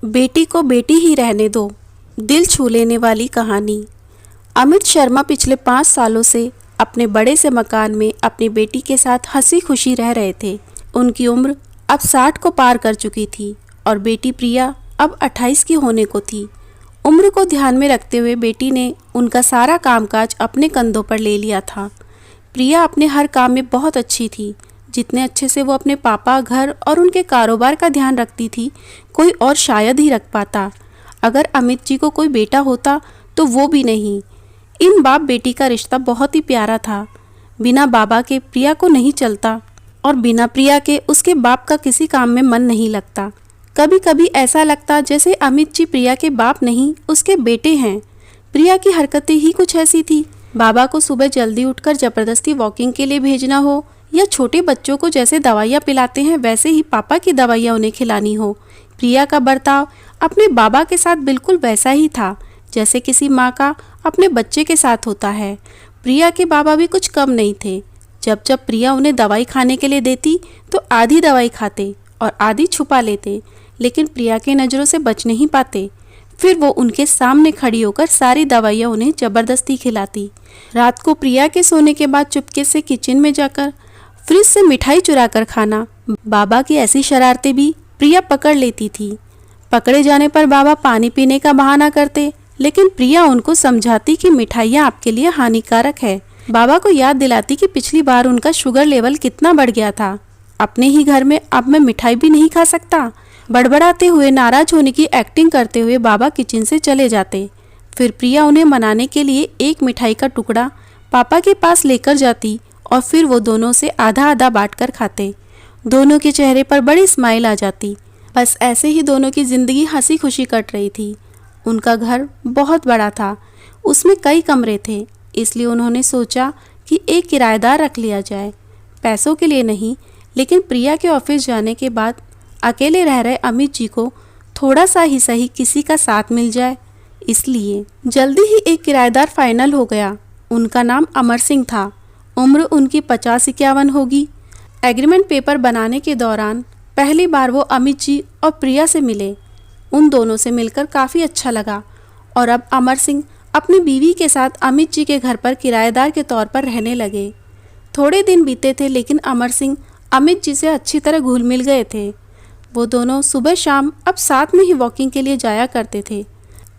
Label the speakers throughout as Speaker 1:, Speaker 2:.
Speaker 1: बेटी को बेटी ही रहने दो, दिल छू लेने वाली कहानी। अमित शर्मा पिछले 5 सालों से अपने बड़े से मकान में अपनी बेटी के साथ हंसी खुशी रह रहे थे। उनकी उम्र अब 60 को पार कर चुकी थी और बेटी प्रिया अब 28 की होने को थी। उम्र को ध्यान में रखते हुए बेटी ने उनका सारा कामकाज अपने कंधों पर ले लिया था। प्रिया अपने हर काम में बहुत अच्छी थी। जितने अच्छे से वो अपने पापा, घर और उनके कारोबार का ध्यान रखती थी, कोई और शायद ही रख पाता। अगर अमित जी को कोई बेटा होता तो वो भी नहीं। इन बाप बेटी का रिश्ता बहुत ही प्यारा था। बिना बाबा के प्रिया को नहीं चलता और बिना प्रिया के उसके बाप का किसी काम में मन नहीं लगता। कभी कभी ऐसा लगता जैसे अमित जी प्रिया के बाप नहीं, उसके बेटे हैं। प्रिया की हरकतें ही कुछ ऐसी थी। बाबा को सुबह जल्दी उठकर जबरदस्ती वॉकिंग के लिए भेजना हो, या छोटे बच्चों को जैसे दवाइयाँ पिलाते हैं वैसे ही पापा की दवाइयाँ उन्हें खिलानी हो। प्रिया का बर्ताव अपने बाबा के साथ बिल्कुल वैसा ही था जैसे किसी माँ का अपने बच्चे के साथ होता है। प्रिया के बाबा भी कुछ कम नहीं थे। जब जब प्रिया उन्हें दवाई खाने के लिए देती तो आधी दवाई खाते और आधी छुपा लेते, लेकिन प्रिया की नज़रों से बच नहीं पाते। फिर वो उनके सामने खड़ी होकर सारी दवाइयाँ उन्हें ज़बरदस्ती खिलाती। रात को प्रिया के सोने के बाद चुपके से किचन में जाकर फ्रिज से मिठाई चुरा कर खाना। बाबा की ऐसी शरारतें भी प्रिया पकड़ लेती थी। पकड़े जाने पर बाबा पानी पीने का बहाना करते, लेकिन प्रिया उनको समझाती कि मिठाइयाँ आपके लिए हानिकारक है। बाबा को याद दिलाती कि पिछली बार उनका शुगर लेवल कितना बढ़ गया था। अपने ही घर में अब मैं मिठाई भी नहीं खा सकता। बड़बड़ाते हुए, नाराज होने की एक्टिंग करते हुए बाबा किचन से चले जाते। फिर प्रिया उन्हें मनाने के लिए एक मिठाई का टुकड़ा पापा के पास लेकर जाती और फिर वो दोनों से आधा आधा बांटकर खाते। दोनों के चेहरे पर बड़ी स्माइल आ जाती। बस ऐसे ही दोनों की ज़िंदगी हंसी खुशी कट रही थी। उनका घर बहुत बड़ा था, उसमें कई कमरे थे, इसलिए उन्होंने सोचा कि एक किराएदार रख लिया जाए। पैसों के लिए नहीं, लेकिन प्रिया के ऑफिस जाने के बाद अकेले रह रहे अमित जी को थोड़ा सा ही सही किसी का साथ मिल जाए, इसलिए जल्दी ही एक किराएदार फाइनल हो गया। उनका नाम अमर सिंह था। उम्र उनकी 50-51 होगी। एग्रीमेंट पेपर बनाने के दौरान पहली बार वो अमित जी और प्रिया से मिले। उन दोनों से मिलकर काफ़ी अच्छा लगा और अब अमर सिंह अपनी बीवी के साथ अमित जी के घर पर किराएदार के तौर पर रहने लगे। थोड़े दिन बीते थे, लेकिन अमर सिंह अमित जी से अच्छी तरह घुल मिल गए थे। वो दोनों सुबह शाम अब साथ में ही वॉकिंग के लिए जाया करते थे।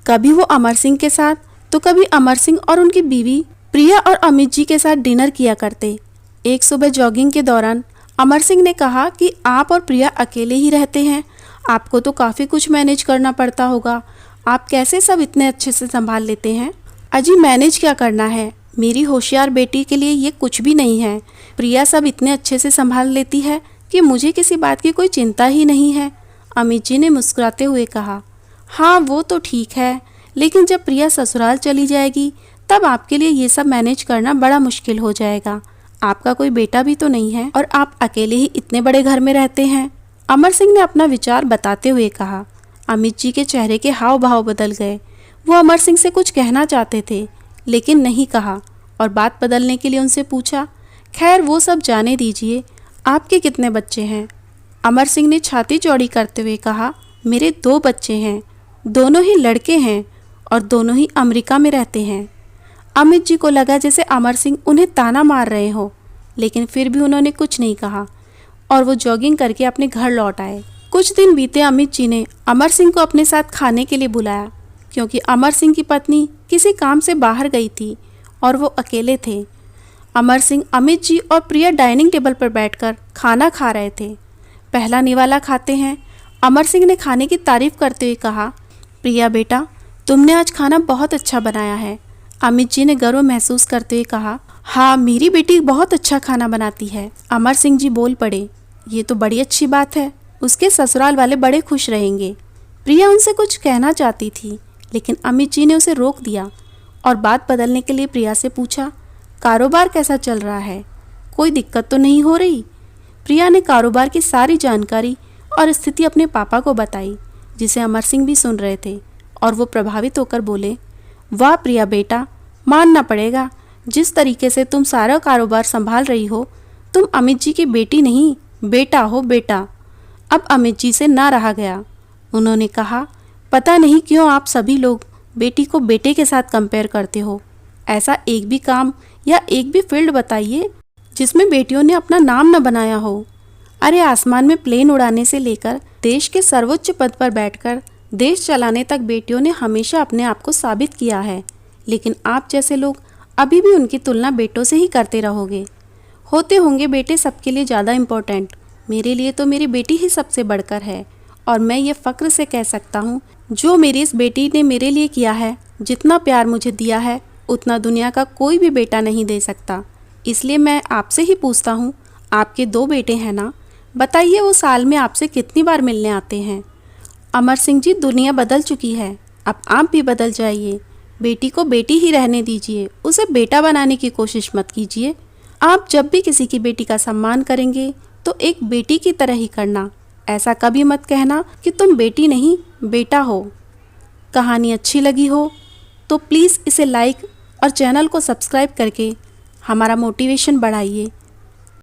Speaker 1: कभी वो अमर सिंह के साथ तो कभी अमर सिंह और उनकी बीवी प्रिया और अमित जी के साथ डिनर किया करते। एक सुबह जॉगिंग के दौरान अमर सिंह ने कहा कि आप और प्रिया अकेले ही रहते हैं, आपको तो काफ़ी कुछ मैनेज करना पड़ता होगा। आप कैसे सब इतने अच्छे से संभाल लेते हैं? अजी मैनेज क्या करना है, मेरी होशियार बेटी के लिए ये कुछ भी नहीं है। प्रिया सब इतने अच्छे से संभाल लेती है कि मुझे किसी बात की कोई चिंता ही नहीं है। अमित जी ने मुस्कुराते हुए कहा, हाँ वो तो ठीक है, लेकिन जब प्रिया ससुराल चली जाएगी तब आपके लिए ये सब मैनेज करना बड़ा मुश्किल हो जाएगा। आपका कोई बेटा भी तो नहीं है और आप अकेले ही इतने बड़े घर में रहते हैं। अमर सिंह ने अपना विचार बताते हुए कहा। अमित जी के चेहरे के हाव भाव बदल गए। वो अमर सिंह से कुछ कहना चाहते थे, लेकिन नहीं कहा और बात बदलने के लिए उनसे पूछा, खैर वो सब जाने दीजिए, आपके कितने बच्चे हैं? अमर सिंह ने छाती चौड़ी करते हुए कहा, मेरे 2 बच्चे हैं, दोनों ही लड़के हैं और दोनों ही अमेरिका में रहते हैं। अमित जी को लगा जैसे अमर सिंह उन्हें ताना मार रहे हो, लेकिन फिर भी उन्होंने कुछ नहीं कहा और वो जॉगिंग करके अपने घर लौट आए। कुछ दिन बीते, अमित जी ने अमर सिंह को अपने साथ खाने के लिए बुलाया, क्योंकि अमर सिंह की पत्नी किसी काम से बाहर गई थी और वो अकेले थे। अमर सिंह, अमित जी और प्रिया डाइनिंग टेबल पर बैठकर खाना खा रहे थे। पहला निवाला खाते हैं अमर सिंह ने खाने की तारीफ करते हुए कहा, प्रिया बेटा तुमने आज खाना बहुत अच्छा बनाया है। अमित जी ने गर्व महसूस करते हुए कहा, हाँ मेरी बेटी बहुत अच्छा खाना बनाती है। अमर सिंह जी बोल पड़े, ये तो बड़ी अच्छी बात है, उसके ससुराल वाले बड़े खुश रहेंगे। प्रिया उनसे कुछ कहना चाहती थी, लेकिन अमित जी ने उसे रोक दिया और बात बदलने के लिए प्रिया से पूछा, कारोबार कैसा चल रहा है, कोई दिक्कत तो नहीं हो रही? प्रिया ने कारोबार की सारी जानकारी और स्थिति अपने पापा को बताई, जिसे अमर सिंह भी सुन रहे थे और वो प्रभावित होकर बोले, वाह प्रिया बेटा, मानना पड़ेगा, जिस तरीके से तुम सारा कारोबार संभाल रही हो, तुम अमित जी की बेटी नहीं बेटा हो बेटा। अब अमित जी से ना रहा गया। उन्होंने कहा, पता नहीं क्यों आप सभी लोग बेटी को बेटे के साथ कंपेयर करते हो। ऐसा एक भी काम या एक भी फील्ड बताइए जिसमें बेटियों ने अपना नाम न बनाया हो। अरे आसमान में प्लेन उड़ाने से लेकर देश के सर्वोच्च पद पर बैठकर देश चलाने तक बेटियों ने हमेशा अपने आप को साबित किया है। लेकिन आप जैसे लोग अभी भी उनकी तुलना बेटों से ही करते रहोगे। होते होंगे बेटे सबके लिए ज़्यादा इम्पोर्टेंट, मेरे लिए तो मेरी बेटी ही सबसे बढ़कर है। और मैं ये फ़क्र से कह सकता हूँ, जो मेरी इस बेटी ने मेरे लिए किया है, जितना प्यार मुझे दिया है, उतना दुनिया का कोई भी बेटा नहीं दे सकता। इसलिए मैं आपसे ही पूछता हूँ, आपके 2 बेटे हैं ना, बताइए वो साल में आपसे कितनी बार मिलने आते हैं। अमर सिंह जी, दुनिया बदल चुकी है, अब आप भी बदल जाइए। बेटी को बेटी ही रहने दीजिए, उसे बेटा बनाने की कोशिश मत कीजिए। आप जब भी किसी की बेटी का सम्मान करेंगे तो एक बेटी की तरह ही करना। ऐसा कभी मत कहना कि तुम बेटी नहीं बेटा हो। कहानी अच्छी लगी हो तो प्लीज़ इसे लाइक और चैनल को सब्सक्राइब करके हमारा मोटिवेशन बढ़ाइए।